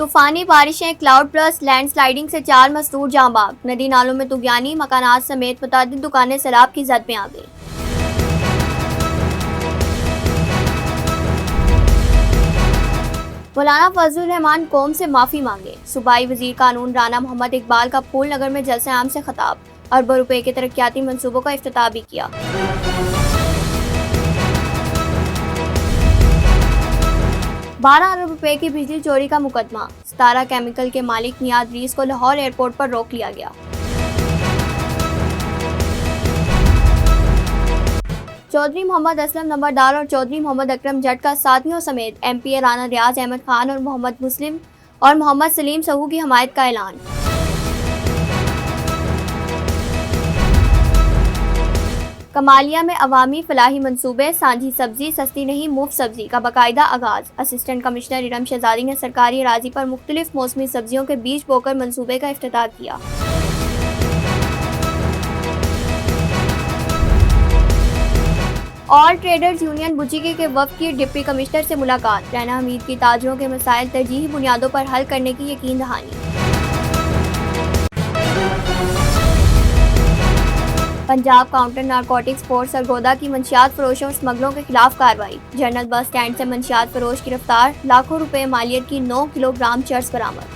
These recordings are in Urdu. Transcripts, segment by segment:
طوفانی بارشیں، کلاؤڈ برسٹ، لینڈ سلائیڈنگ سے 4 مزدور جاں بحق، ندی نالوں میں طغیانی، مکانات سمیت متعدد دکانیں سیلاب کی زد میں آ گئیں۔ مولانا فضل الرحمان قوم سے معافی مانگے، صوبائی وزیر قانون رانا محمد اقبال کا پھول نگر میں جلسہ عام سے خطاب، اربوں روپے کے ترقیاتی منصوبوں کا افتتاح بھی کیا۔ 12 ارب روپے کی بجلی چوری کا مقدمہ، ستارہ کیمیکل کے مالک نیاد ریس کو لاہور ایئرپورٹ پر روک لیا گیا۔ چودھری محمد اسلم نمبردار اور چودھری محمد اکرم جٹ کا ساتھیوں سمیت ایم پی رانا ریاض احمد خان اور محمد سلیم سہو کی حمایت کا اعلان۔ کمالیہ میں عوامی فلاحی منصوبے سانجھی سبزی سستی نہیں مفت سبزی کا باقاعدہ آغاز، اسسٹنٹ کمشنر ارم شہزادی نے سرکاری اراضی پر مختلف موسمی سبزیوں کے بیج بو کر منصوبے کا افتتاح کیا۔ آل ٹریڈرز یونین بجیگے کے وفد کی ڈپٹی کمشنر سے ملاقات، رینا حمید کی تاجروں کے مسائل ترجیحی بنیادوں پر حل کرنے کی یقین دہانی۔ Punjab counter narcotics force Sargodha کی منشیات فروشوں اور اسمگلروں کے خلاف کارروائی، جنرل بس اسٹینڈ سے منشیات فروش گرفتار، لاکھوں روپے مالیت کی 9 کلو گرام چرس برآمد۔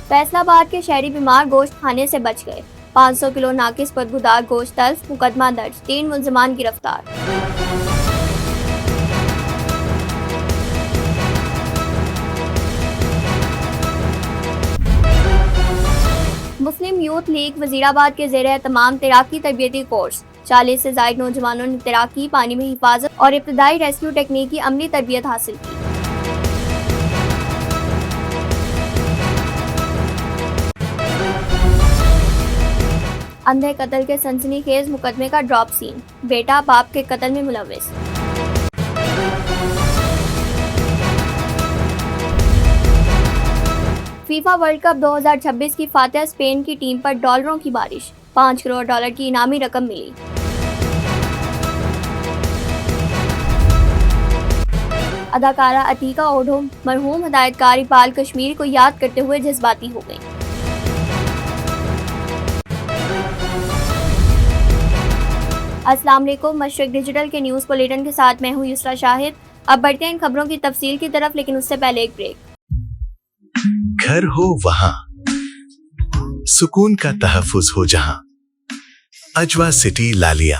فیصل آباد کے شہری بیمار گوشت کھانے سے بچ گئے، 500 کلو ناقص بدبودار گوشت تلف، مقدمہ درج، 3 ملزمان گرفتار۔ مسلم یوتھ لیگ وزیرآباد کے زیر اہتمام تیراکی تربیتی کورس، 40 سے زائد نوجوانوں نے تیراکی، پانی میں حفاظت اور ابتدائی ریسکیو ٹیکنیک کی عملی تربیت حاصل کی۔ اندھے قتل کے سنسنی خیز مقدمے کا ڈراپ سین، بیٹا باپ کے قتل میں ملوث۔ فیفا ورلڈ کپ 2026 کی فاتح اسپین کی ٹیم پر ڈالروں کی بارش، 5 کروڑ ڈالر کی انعامی رقم ملی۔ اداکارہ عتیقہ اوڈھو مرحوم ہدایت کار اقبال کشمیری کو یاد کرتے ہوئے جذباتی ہو گئیں۔ السلام علیکم، مشرق ڈیجیٹل کے نیوز بلیٹن کے ساتھ میں ہوں یسرا شاہد۔ اب بڑھتے ہیں ان خبروں کی تفصیل کی طرف، لیکن اس سے پہلے ایک بریک۔ گھر ہو وہاں سکون کا تحفظ ہو جہاں، اجوا سٹی لالیاں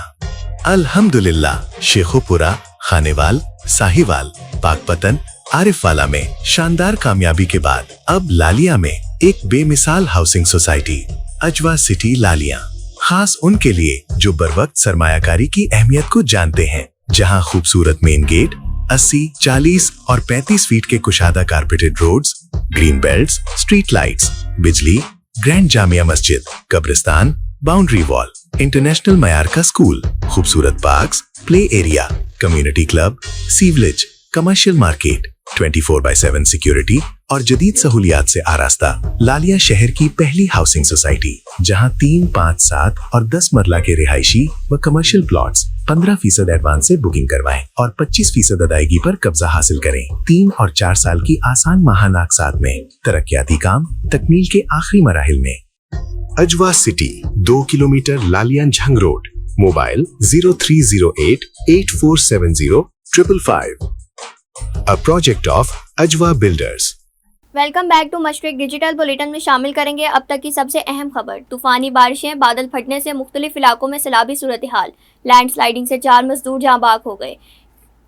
الحمدللہ شیخو پورہ، خانیوال، ساہیوال، پاک پتن، عارف والا میں شاندار کامیابی کے بعد اب لالیاں میں ایک بے مثال ہاؤسنگ سوسائٹی اجوا سٹی لالیاں، خاص ان کے لیے جو بروقت سرمایہ کاری کی اہمیت کو جانتے ہیں، جہاں خوبصورت مین گیٹ، 80، 40 اور 35 فیٹ کے کشادہ carpeted roads, green belts, street lights, بجلی، گرینڈ جامعہ مسجد، قبرستان، باؤنڈری وال، انٹرنیشنل معیار کا اسکول، خوبصورت parks, play area, community club, sewerage, commercial market, 24/7 security اور جدید سہولیات سے آراستہ لالیاں شہر کی پہلی ہاؤسنگ سوسائٹی، جہاں 3، 5، 7 اور 10 مرلہ کے رہائشی و کمرشل پلاٹس 15% ایڈوانس سے بکنگ کروائیں اور 25% ادائیگی پر قبضہ حاصل کریں۔ 3 اور 4 سال کی آسان ماہانہ اقساط میں ترقیاتی کام تکمیل کے آخری مراحل میں۔ Ajwa city, 2 kilometre Lalian Jhang road, mobile 0308 8470 555۔ A project of Ajwa Builders۔ Welcome back to Mashriq digital bulletin میں شامل کریں گے اب تک کی سب سے اہم خبر۔ طوفانی بارشیں، بادل پھٹنے سے مختلف علاقوں میں سیلابی صورتحال، لینڈ سلائیڈنگ سے 4 مزدور جاں بحق ہو گئے۔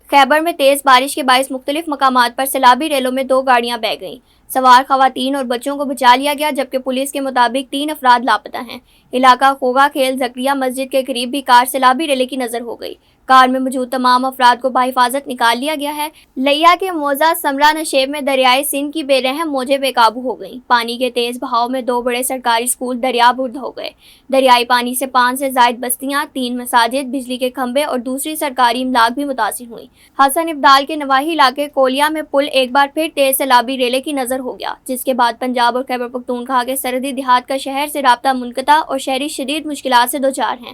خیبر میں تیز بارش کے باعث مختلف مقامات پر سیلابی ریلوں میں 2 گاڑیاں بہہ گئیں، سوار خواتین اور بچوں کو بچا لیا گیا، جبکہ پولیس کے مطابق 3 افراد لاپتہ ہیں۔ علاقہ خوگا کھیل زکریا مسجد کے قریب بھی کار سیلابی ریلے کی نظر ہو گئی۔ کار میں موجود تمام افراد کو بحفاظت نکال لیا گیا ہے۔ لیا کے موزہ سمرا نشیب میں دریائے سندھ کی بے رحم موجیں بے قابو ہو گئیں۔ پانی کے تیز بہاؤ میں 2 بڑے سرکاری اسکول دریا برد ہو گئے۔ دریائی پانی سے 5 سے زائد بستیاں، 3 مساجد، بجلی کے کھمبے اور دوسری سرکاری املاک بھی متاثر ہوئیں۔ حسن ابدال کے نواحی علاقے کولیا میں پل ایک بار پھر تیز سیلابی ریلے کی نظر ہو گیا، جس کے بعد پنجاب اور خیبر پختونخوا کے سرحدی دیہات کا شہر سے رابطہ منقطع اور شہری شدید مشکلات سے دوچار ہیں۔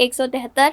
173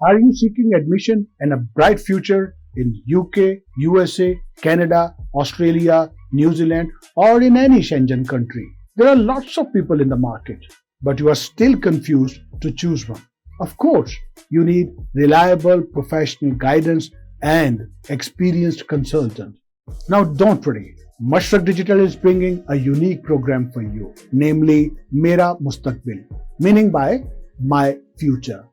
Are you seeking admission and a bright future in UK, USA, Canada, Australia, New Zealand, or in any Schengen country? There are lots of people in the market, but you are still confused to choose one. Of course, you need reliable professional guidance and experienced consultants. Now don't worry, Mashrak Digital is bringing a unique program for you, namely Mera Mustaqbil, meaning by my future.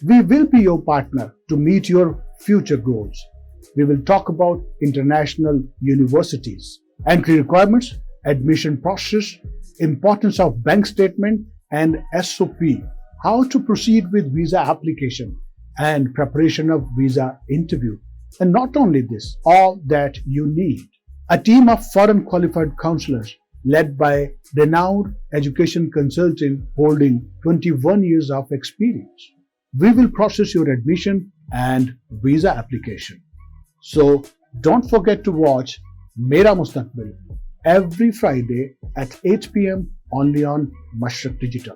We will be your partner to meet your future goals. We will talk about international universities, entry requirements, admission process, importance of bank statement and SOP, how to proceed with visa application and preparation of visa interview. And not only this, all that you need. A team of foreign qualified counselors led by renowned education consultant holding 21 years of experience. We will process your admission and visa application. So don't forget to watch Mera Mustaqbil every Friday at 8 p.m. only on Mashrak Digital.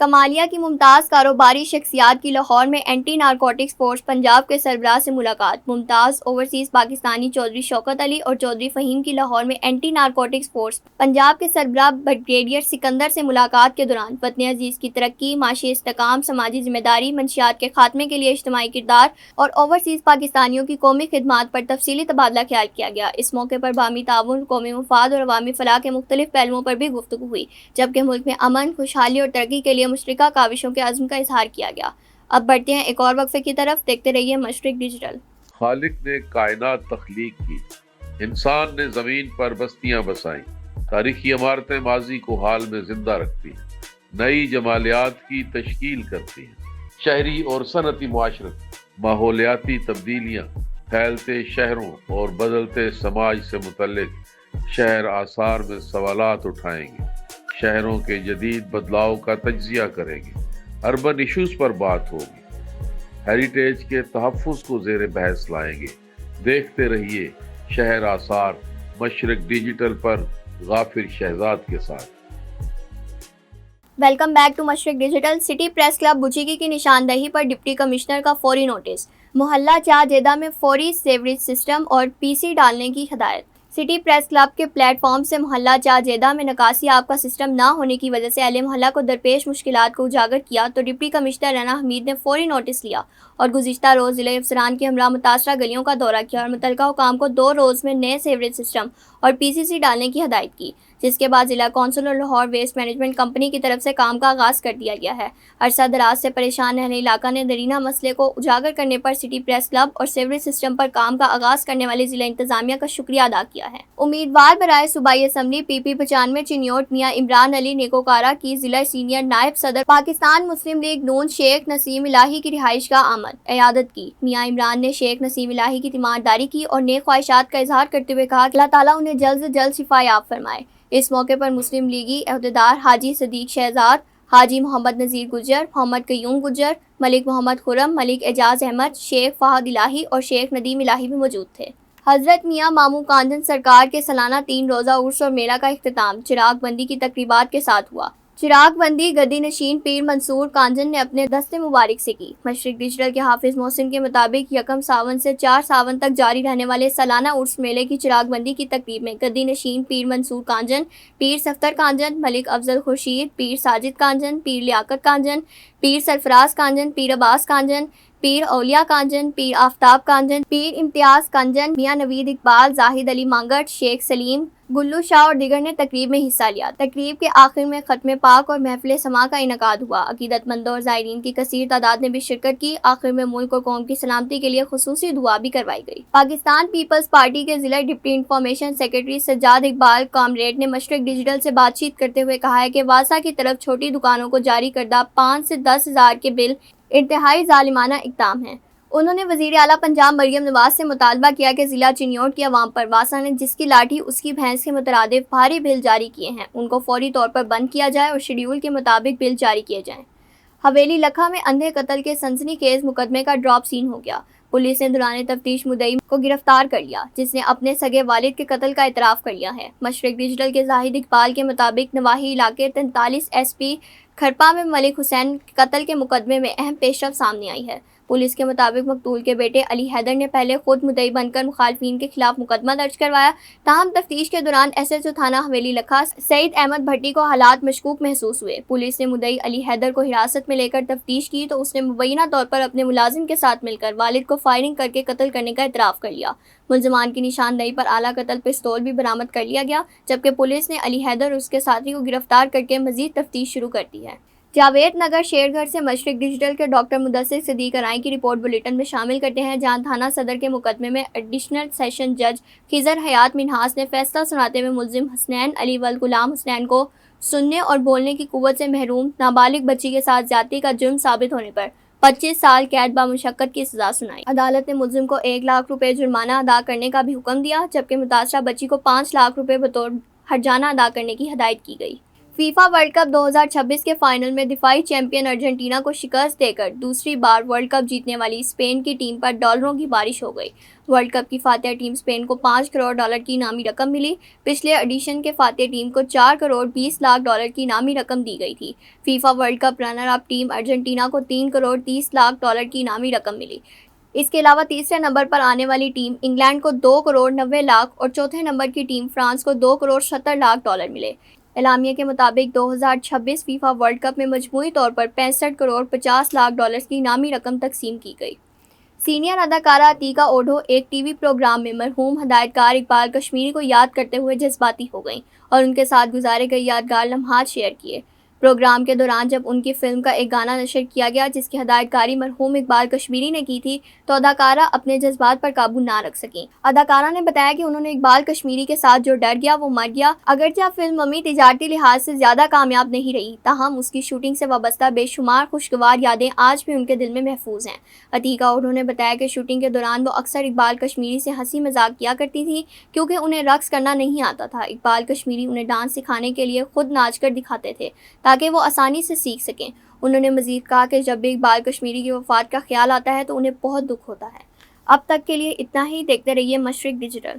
Kamalia کی ممتاز کاروباری شخصیات کی لاہور میں اینٹی نارکوٹکس فورس پنجاب کے سربراہ سے ملاقات۔ ممتاز اوورسیز پاکستانی چودھری شوکت علی اور چودھری فہیم کی لاہور میں اینٹی نارکوٹکس فورس پنجاب کے سربراہ بریگیڈیئر سکندر سے ملاقات کے دوران وطن عزیز کی ترقی، معاشی استحکام، سماجی ذمہ داری، منشیات کے خاتمے کے لیے اجتماعی کردار اور اوورسیز پاکستانیوں کی قومی خدمات پر تفصیلی تبادلہ خیال کیا گیا۔ اس موقع پر باہمی تعاون، قومی مفاد اور عوامی فلاح کے مختلف پہلوؤں پر بھی گفتگو ہوئی، جبکہ ملک میں امن، خوشحالی اور ترقی کے لیے مشترکہ کاوشوں کے عزم کا اظہار کیا گیا۔ اب بڑھتے ہیں ایک اور وقفے کی طرف، دیکھتے رہیے مشرق ڈیجیٹل۔ خالق نے کائنات تخلیق کی، انسان نے زمین پر بستیاں بسائیں، تاریخی عمارتیں ماضی کو حال میں زندہ رکھتی ہیں، نئی جمالیات کی تشکیل کرتی ہیں۔ شہری اور صنعتی معاشرت، ماحولیاتی تبدیلیاں، پھیلتے شہروں اور بدلتے سماج سے متعلق شہر آثار میں سوالات اٹھائیں گے، شہروں کے جدید بدلاؤ کا تجزیہ کریں گے، اربن ایشوز پر بات ہوگی، ہیریٹیج کے تحفظ کو زیر بحث لائیں گے۔ دیکھتے رہیے شہر آثار مشرق ڈیجیٹل پر غافر شہزاد کے ساتھ۔ Welcome back to Mashriq digital. City press club بچیکی کی نشاندہی پر ڈپٹی کمشنر کا فوری نوٹس۔ محلہ چاہ جیدہ میں فوری سیوریج سسٹم اور پی سی ڈالنے کی ہدایت۔ سٹی پریس کلب کے پلیٹ فارم سے محلہ چاہ جیدہ میں نکاسی آب کا سسٹم نہ ہونے کی وجہ سے اہل محلہ کو درپیش مشکلات کو اجاگر کیا تو ڈپٹی کمشنر رینا حمید نے فوری نوٹس لیا اور گزشتہ روز ضلع افسران کے ہمراہ متاثرہ گلیوں کا دورہ کیا اور متعلقہ حکام کو 2 روز میں نئے سیوریج سسٹم اور پی سی سی ڈالنے کی ہدایت کی، جس کے بعد ضلع کونسل اور لاہور ویسٹ مینجمنٹ کمپنی کی طرف سے کام کا آغاز کر دیا گیا ہے۔ عرصہ دراز سے پریشان اہل علاقہ نے درینہ مسئلے کو اجاگر کرنے پر سٹی پریس کلب اور سیوریج سسٹم پر کام کا آغاز کرنے والی ضلع انتظامیہ کا شکریہ ادا کیا ہے۔ امیدوار برائے صوبائی اسمبلی پی پی 95 چنیوٹ میاں عمران علی نیکوکارہ کی ضلع سینئر نائب صدر پاکستان مسلم لیگ نون شیخ نسیم الہی کی رہائش گاہ آمد عیادت کی۔ میاں عمران نے شیخ نسیم الہی کی تیمارداری کی اور نیک خواہشات کا اظہار کرتے ہوئے کہا کہ اللہ تعالیٰ انہیں جلد سے جلد شفا یاب فرمائے۔ اس موقع پر مسلم لیگی عہدیدار حاجی صدیق شہزاد، حاجی محمد نذیر گجر، محمد قیوم گجر، ملک محمد خرم، ملک اعجاز احمد، شیخ فہد الہی اور شیخ ندیم الہی بھی موجود تھے۔ حضرت میاں ماموں کانجن سرکار کے سالانہ 3 روزہ عرس اور میلہ کا اختتام چراغ بندی کی تقریبات کے ساتھ ہوا۔ چراغ بندی گدی نشین پیر منصور کانجن نے اپنے دست مبارک سے کی۔ مشرق ڈیجیٹل کے حافظ محسن کے مطابق 1 ساون سے 4 ساون تک جاری رہنے والے سالانہ عرس میلے کی چراغ بندی کی تقریب میں گدی نشین پیر منصور کانجن، پیر صفدر کانجن، ملک افضل خورشید، پیر ساجد کانجن، پیر لیاقت کانجن، پیر سرفراز کانجن، پیر عباس کانجن، پیر اولیاء کانجن، پیر آفتاب کانجن، پیر امتیاز کانجن، میاں نوید اقبال، زاہد علی مانگٹ، شیخ سلیم، گلو شاہ اور دیگر نے تقریب میں حصہ لیا۔ تقریب کے آخر میں ختم پاک اور محفل سما کا انعقاد ہوا۔ عقیدت مندوں اور زائرین کی کثیر تعداد نے بھی شرکت کی۔ آخر میں ملک اور قوم کی سلامتی کے لیے خصوصی دعا بھی کروائی گئی۔ پاکستان پیپلز پارٹی کے ضلع deputy information secretary Sajjad Iqbal comrade نے مشرق ڈیجیٹل سے بات چیت کرتے ہوئے کہا ہے کہ واسا کی طرف چھوٹی دکانوں کو جاری کردہ 5 سے 10 ہزار کے بل انتہائی ظالمانہ اقدام ہے۔ انہوں نے وزیر اعلیٰ پنجاب مریم نواز سے مطالبہ کیا کہ ضلع چنیوٹ کی عوام پر واسا نے جس کی لاٹھی اس کی بھینس کے مترادف بھاری بل جاری کیے ہیں ان کو فوری طور پر بند کیا جائے اور شیڈول کے مطابق بل جاری کیے جائیں۔ حویلی لکھا میں اندھے قتل کے سنسنی خیز مقدمے کا ڈراپ سین ہو گیا۔ پولیس نے دوران تفتیش مدعی کو گرفتار کر لیا جس نے اپنے سگے والد کے قتل کا اعتراف کر لیا ہے۔ مشرق ڈیجیٹل کے زاہد اقبال کے مطابق نواحی علاقے 43 ایس پی کھرپا میں ملک حسین قتل کے مقدمے میں اہم پیش رفت سامنے آئی ہے۔ پولیس کے مطابق مقتول کے بیٹے علی حیدر نے پہلے خود مدعی بن کر مخالفین کے خلاف مقدمہ درج کروایا، تاہم تفتیش کے دوران ایس ایچ او تھانہ حویلی لکھا سعید احمد بھٹی کو حالات مشکوک محسوس ہوئے۔ پولیس نے مدعی علی حیدر کو حراست میں لے کر تفتیش کی تو اس نے مبینہ طور پر اپنے ملازم کے ساتھ مل کر والد کو فائرنگ کر کے قتل کرنے کا اعتراف کر لیا۔ ملزمان کی نشاندہی پر اعلیٰ قتل پستول بھی برآمد کر لیا گیا، جبکہ پولیس نے علی حیدر اور اس کے ساتھی کو گرفتار کر کے مزید تفتیش شروع کر دی ہے۔ جاوید نگر شیر گھر سے مشرق ڈیجیٹل کے ڈاکٹر مدثر صدیق ارائیں کی رپورٹ بلیٹن میں شامل کرتے ہیں، جہاں تھانہ صدر کے مقدمے میں ایڈیشنل سیشن جج خضر حیات منہاس نے فیصلہ سناتے ہوئے ملزم حسنین علی والغلام حسنین کو سننے اور بولنے کی قوت سے محروم نابالغ بچی کے ساتھ زیادتی کا جرم ثابت ہونے پر 25 سال قید بامشقت کی سزا سنائی۔ عدالت نے ملزم کو 1 لاکھ روپے جرمانہ ادا کرنے کا بھی حکم دیا، جبکہ متاثرہ بچی کو 5 لاکھ روپے بطور ہرجانہ ادا کرنے کی ہدایت کی گئی۔ فیفا ورلڈ کپ 2026 کے فائنل میں دفاعی چیمپئن ارجنٹینا کو شکست دے کر دوسری بار ورلڈ کپ جیتنے والی اسپین کی ٹیم پر ڈالروں کی بارش ہو گئی۔ ورلڈ کپ کی فاتح ٹیم اسپین کو $5 کروڑ کی انعامی رقم ملی۔ پچھلے ایڈیشن کے فاتح ٹیم کو $4 کروڑ 20 لاکھ کی انعامی رقم دی گئی تھی۔ FIFA world cup runner up team Argentina کو $3 کروڑ 30 لاکھ کی انعامی رقم ملی۔ اس کے علاوہ تیسرے نمبر پر آنے والی ٹیم انگلینڈ کو $2 کروڑ 90 لاکھ اور چوتھے نمبر کی ٹیم فرانس کو $2 کروڑ 70 لاکھ ملے۔ اعلامیہ کے مطابق 2026 فیفا ورلڈ کپ میں مجموعی طور پر $65 کروڑ 50 لاکھ کی انعامی رقم تقسیم کی گئی۔ سینئر اداکارہ عتیقہ اوڈھو ایک ٹی وی پروگرام میں مرحوم ہدایت کار اقبال کشمیری کو یاد کرتے ہوئے جذباتی ہو گئیں اور ان کے ساتھ گزارے گئے یادگار لمحات شیئر کیے۔ پروگرام کے دوران جب ان کی فلم کا ایک گانا نشر کیا گیا جس کی ہدایت کاری مرحوم اقبال کشمیری نے کی تھی تو اداکارہ اپنے جذبات پر قابو نہ رکھ سکیں۔ اداکارہ نے بتایا کہ انہوں نے اقبال کشمیری کے ساتھ جو ڈر گیا وہ مر گیا۔ اگرچہ فلم ممی تجارتی لحاظ سے زیادہ کامیاب نہیں رہی تاہم اس کی شوٹنگ سے وابستہ بے شمار خوشگوار یادیں آج بھی ان کے دل میں محفوظ ہیں۔ عتیقہ اوڈھو نے بتایا کہ شوٹنگ کے دوران وہ اکثر اقبال کشمیری سے ہنسی مذاق کیا کرتی تھی کیونکہ انہیں رقص کرنا نہیں آتا تھا۔ اقبال کشمیری انہیں ڈانس سکھانے کے لیے خود ناچ کر دکھاتے تھے تاکہ وہ آسانی سے سیکھ سکیں۔ انہوں نے مزید کہا کہ جب بھی اقبال کشمیری کی وفات کا خیال آتا ہے تو انہیں بہت دکھ ہوتا ہے۔ اب تک کے لیے اتنا ہی، دیکھتے رہیے مشرق ڈیجیٹل۔